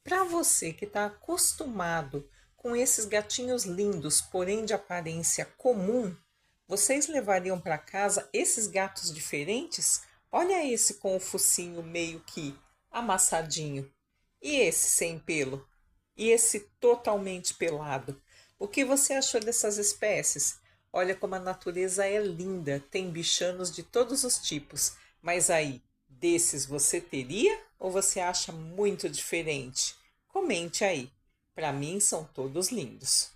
Para você que está acostumado com esses gatinhos lindos, porém de aparência comum, vocês levariam para casa esses gatos diferentes? Olha esse com o focinho meio que amassadinho. E esse sem pelo? E esse totalmente pelado? O que você achou dessas espécies? Olha como a natureza é linda, tem bichanos de todos os tipos. Mas aí, desses você teria ou você acha muito diferente? Comente aí. Para mim são todos lindos.